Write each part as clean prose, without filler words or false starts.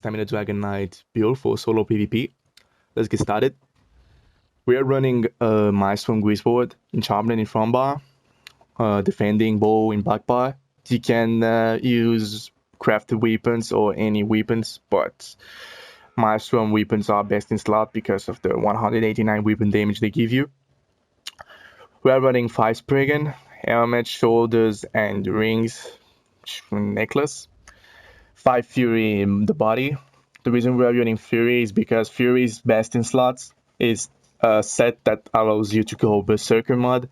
Stamina Dragonknight build for solo PvP. Let's get started. We are running a Milestone Greaseboard, Enchantment in front bar, defending bow in back bar. You can use crafted weapons or any weapons, but Milestone weapons are best in slot because of the 189 weapon damage they give you. We are running 5 Spriggan, helmet, shoulders, and rings, necklace. 5 Fury in the body. The reason we are running Fury is because Fury is best in slots. It's a set that allows you to go Berserker mode.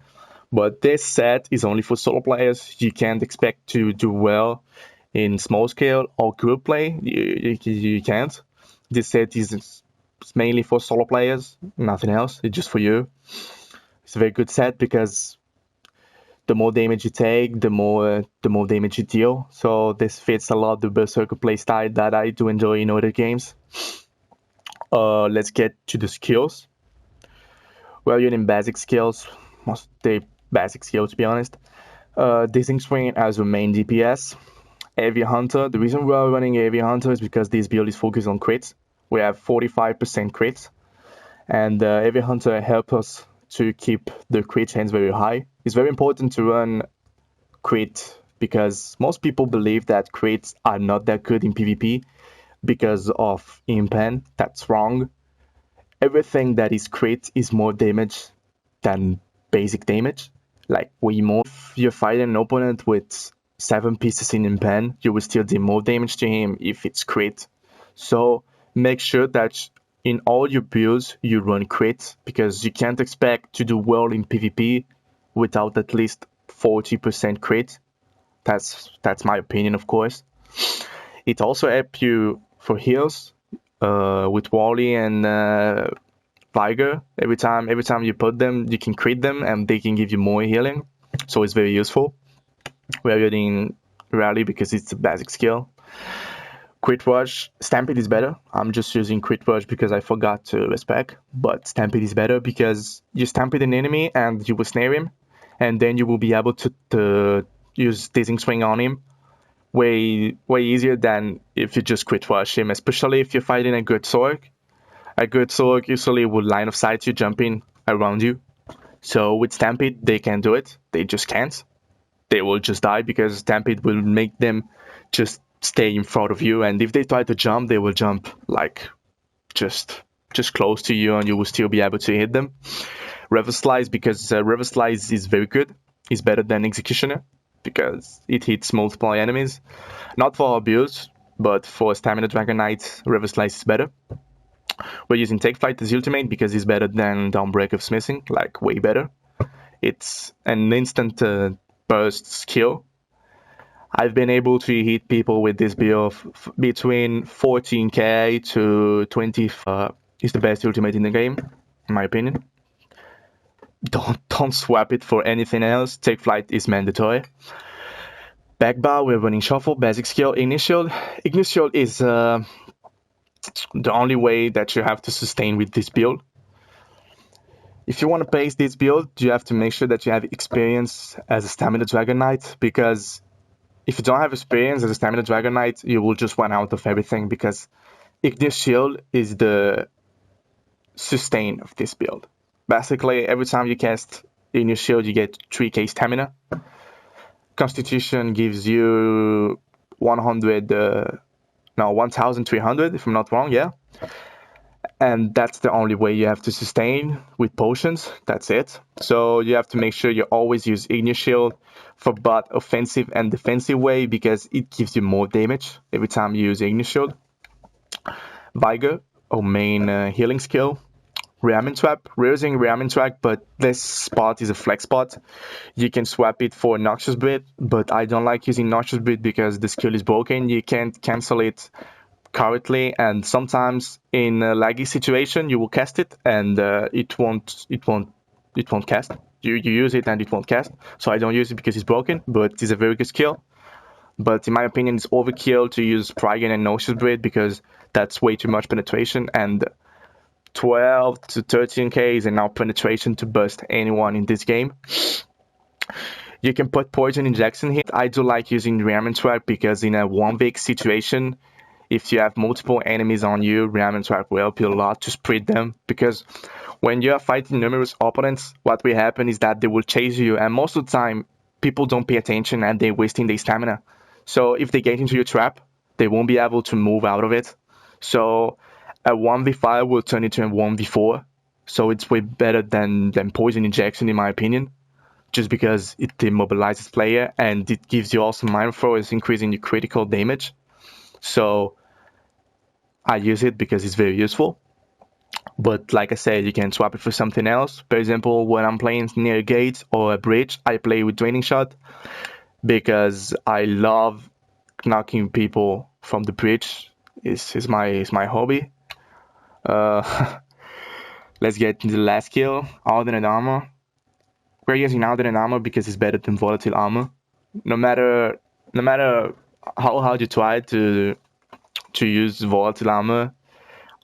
But this set is only for solo players. You can't expect to do well in small scale or group play. You can't. This set is mainly for solo players, nothing else. It's just for you. It's a very good set because the more damage you take, the more damage you deal. So this fits a lot the Berserker playstyle that I do enjoy in other games. Let's get to the skills. We're using basic skills, mostly basic skills to be honest. Dizzying Swing as our main DPS. Heavy Hunter. The reason we are running Heavy Hunter is because this build is focused on crits. We have 45% crits, and Heavy Hunter helps us to keep the crit chance very high. It's very important to run crit because most people believe that crits are not that good in PvP because of impen. That's wrong. Everything that is crit is more damage than basic damage. Like way more. If you're fighting an opponent with 7 pieces in impen, you will still do more damage to him if it's crit. So make sure that in all your builds you run crit because you can't expect to do well in PvP without at least 40% crit. That's my opinion, of course. It also helps you for heals with Wally and Vigor. Every time you put them, you can crit them and they can give you more healing. So it's very useful. We are using Rally because it's a basic skill. Crit Rush, Stampede is better. I'm just using Crit Rush because I forgot to respec. But Stampede is better because you stampede an enemy and you will snare him. And then you will be able to use Dizzying Swing on him way easier than if you just Crit Rush him, especially if you're fighting a good Sorg. A good Sorg usually would line of sight you jumping around you. So with Stampede, they can do it. They just can't. They will just die because Stampede will make them just stay in front of you, and if they try to jump, they will jump like just close to you and you will still be able to hit them. Reverse Slice, because Reverse Slice is very good. It's better than Executioner because it hits multiple enemies. Not for our builds, but for Stamina Dragonknight, Reverse Slice is better. We're using Take Flight as ultimate because it's better than Dawnbreak of Smithing, like way better. It's an instant burst skill. I've been able to hit people with this build between 14k to 20. Is the best ultimate in the game, in my opinion. Don't swap it for anything else. Take Flight is mandatory. Back bar, we're running Shuffle, basic skill, Initial. Initial is the only way that you have to sustain with this build. If you want to pace this build, you have to make sure that you have experience as a Stamina Dragonknight, because if you don't have experience as a Stamina Dragonknight, you will just run out of everything because Ignis Shield is the sustain of this build. Basically, every time you cast Ignis Shield, you get 3k stamina. Constitution gives you 1,300 if I'm not wrong, yeah. And that's the only way you have to sustain with potions. That's it. So you have to make sure you always use Ignis Shield for both offensive and defensive way because it gives you more damage every time you use Ignis Shield. Vigor, our main healing skill. Rearming Trap. We're using Rearming Trap, but this spot is a flex spot. You can swap it for Noxious Breath, but I don't like using Noxious Breath because the skill is broken. You can't cancel it currently, and sometimes in a laggy situation you will cast it and it won't cast. You use it and it won't cast. So I don't use it because it's broken, but it's a very good skill. But in my opinion, it's overkill to use Prigan and Noxious Breath because that's way too much penetration, and 12 to 13k is enough penetration to bust anyone in this game. You can put Poison Injection here. I do like using Rearming Trap because in a 1v situation if you have multiple enemies on you, Ramen Track will help you a lot to spread them, because when you are fighting numerous opponents, what will happen is that they will chase you, and most of the time, people don't pay attention and they're wasting their stamina. So if they get into your trap, they won't be able to move out of it. So a 1v5 will turn into a 1v4. So it's way better than poison injection, in my opinion, just because it demobilizes player and it gives you also mind throws, increasing your critical damage. So I use it because it's very useful. But like I said, you can swap it for something else. For example, when I'm playing near a gate or a bridge, I play with Draining Shot because I love knocking people from the bridge. It's my hobby. Let's get into the last skill, Alternate Armor. We're using Alternate Armor because it's better than Volatile Armor. No matter how hard you try to use Volatile Armor,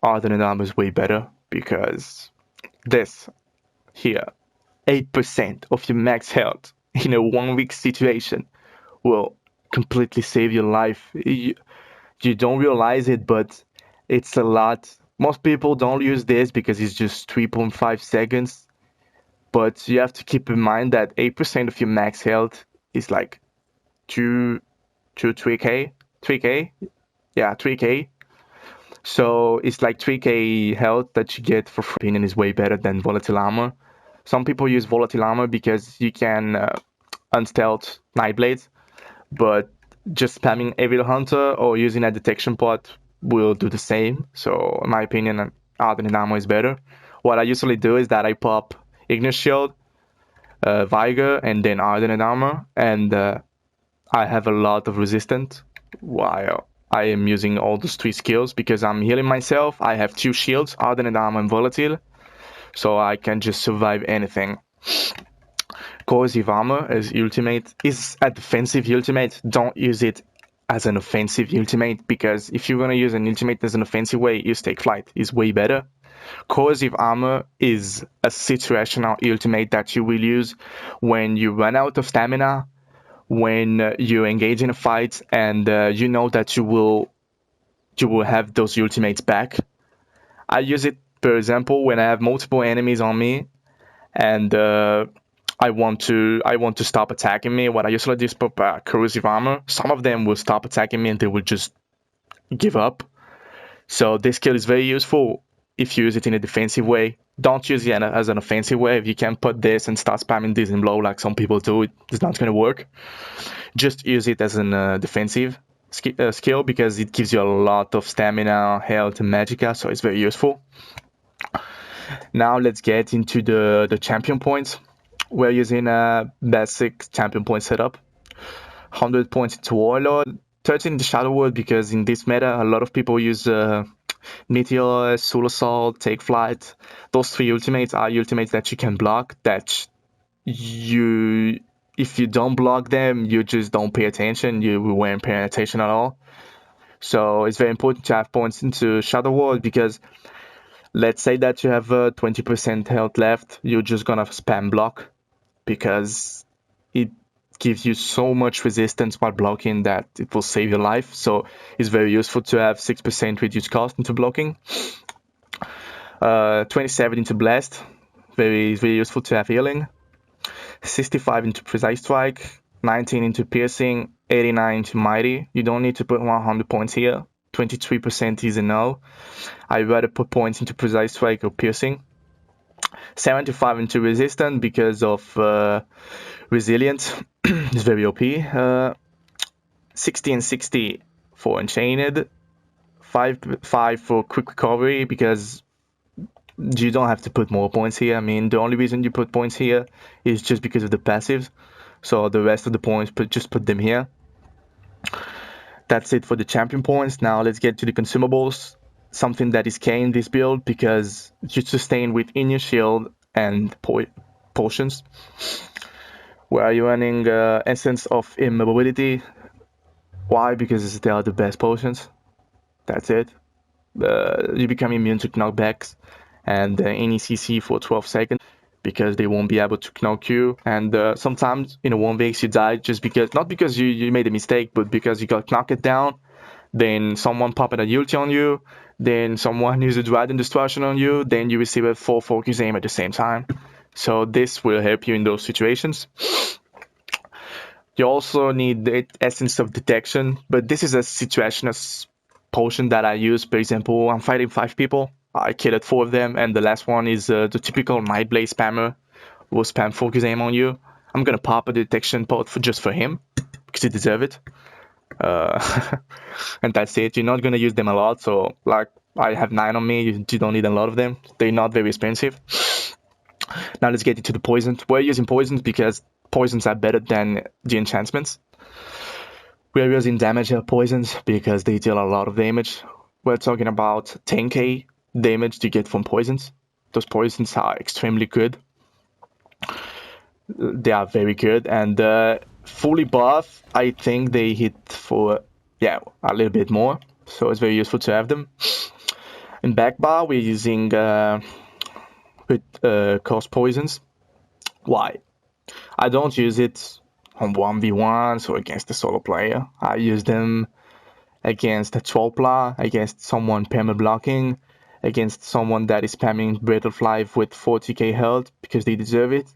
Alternate Armor is way better, because this here, 8% of your max health in a 1 week situation will completely save your life. You don't realize it, but it's a lot. Most people don't use this because it's just 3.5 seconds. But you have to keep in mind that 8% of your max health is like 3k. Yeah, 3k. So it's like 3k health that you get for free. Opinion is way better than Volatile Armor. Some people use Volatile Armor because you can unstealth Nightblades, but just spamming Evil Hunter or using a detection pot will do the same. So in my opinion, Alternate Armor is better. What I usually do is that I pop Ignis Shield, Vigor, and then Alternate Armor, and I have a lot of resistance while I am using all those 3 skills, because I'm healing myself. I have 2 shields, Alternate Armor and Volatile, so I can just survive anything. Corrosive Armor as ultimate is a defensive ultimate. Don't use it as an offensive ultimate, because if you're gonna use an ultimate as an offensive way, use Take Flight. Is way better. Corrosive Armor is a situational ultimate that you will use when you run out of stamina, when you engage in a fight, and you know that you will have those ultimates back. I use it, for example, when I have multiple enemies on me, and I want to stop attacking me. What I usually do is put Corrosive Armor. Some of them will stop attacking me and they will just give up. So this skill is very useful if you use it in a defensive way. Don't use it as an offensive way. If you can put this and start spamming this in blow like some people do, it's not going to work. Just use it as an defensive skill, because it gives you a lot of stamina, health, and magicka, so it's very useful. Now let's get into the champion points. We're using a basic champion point setup. 100 points into Warlord, 13 into Shadow World, because in this meta a lot of people use Meteor, Soul Assault, Take Flight. Those 3 ultimates are ultimates that you can block, that if you don't block them, you just don't pay attention. You weren't paying attention at all. So it's very important to have points into Shadow World, because let's say that you have 20% health left, you're just gonna spam block, because it gives you so much resistance while blocking that it will save your life. So it's very useful to have 6% reduced cost into blocking. 27 into Blast, very useful to have healing. 65 into Precise Strike, 19 into Piercing, 89 into Mighty. You don't need to put 100 points here. 23% is a no. I'd rather put points into Precise Strike or Piercing. 75 into Resistance because of Resilience. It's very OP. 60 and 60 for Unchained. 5 for Quick Recovery, because you don't have to put more points here. I mean, the only reason you put points here is just because of the passives. So the rest of the points, just put them here. That's it for the champion points. Now let's get to the consumables. Something that is key in this build, because you sustain within your shield and potions. Where you're running Essence of Immobility. Why? Because they are the best potions. That's it. You become immune to knockbacks and any CC for 12 seconds, because they won't be able to knock you. And sometimes in a 1v you die just because, not because you made a mistake, but because you got knocked down. then someone popping a ulti on you, then someone uses Dragon Destruction on you, then you receive a full focus aim at the same time. So this will help you in those situations. You also need the essence of detection, but this is a situational potion that I use. For example, I'm fighting 5 people, I killed 4 of them, and the last one is the typical Nightblade spammer who will spam focus aim on you. I'm gonna pop a detection pot just for him, because he deserves it. And that's it. You're not gonna use them a lot, so like I have 9 on me, you don't need a lot of them. They're not very expensive. Now let's get into the poisons. We're using poisons because poisons are better than the enchantments. We're using damage poisons because they deal a lot of damage. We're talking about 10k damage to get from poisons. Those poisons are extremely good. They are very good, and fully buff, I think they hit for a little bit more, so it's very useful to have them. In back bar, we're using cost poisons. Why? I don't use it on 1v1s or against a solo player. I use them against a troll, against someone perma blocking, against someone that is spamming Breath of Life with 40k health because they deserve it.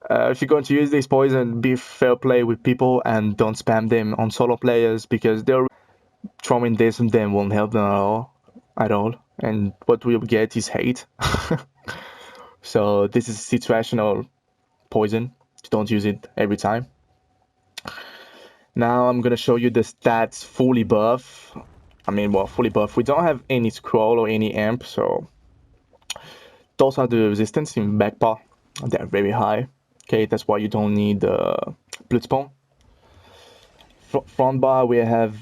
If you're going to use this poison, be fair play with people and don't spam them on solo players because they're throwing this and them won't help them at all. And what we'll get is hate. So this is situational poison. Don't use it every time. Now I'm gonna show you the stats fully buff. Fully buff. We don't have any scroll or any amp, so those are the resistance in back bar. They're very high. Okay, that's why you don't need blood spawn. Front bar we have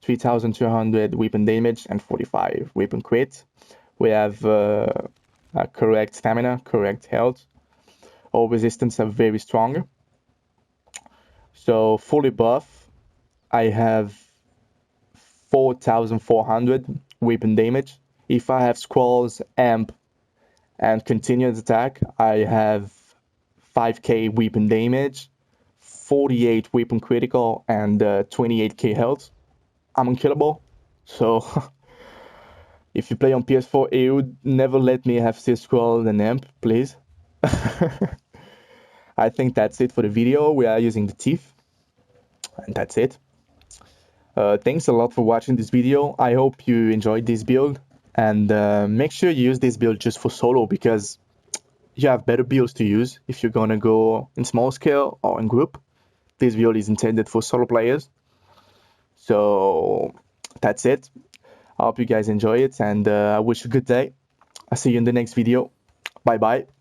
3,200 weapon damage and 45 weapon crit. We have a correct stamina, correct health. All resistance are very strong. So fully buff, I have 4,400 weapon damage. If I have scrolls, amp, and continuous attack, I have 5k weapon damage, 48 weapon critical, and 28k health. I'm unkillable. So if you play on PS4, it would never let me have 6 scroll and amp, please. I think that's it for the video. We are using the teeth, and that's it. Thanks a lot for watching this video. I hope you enjoyed this build, and make sure you use this build just for solo because you have better builds to use if you're gonna go in small scale or in group. This build is intended for solo players. So that's it. I hope you guys enjoy it, and I wish you a good day. I'll see you in the next video. Bye bye.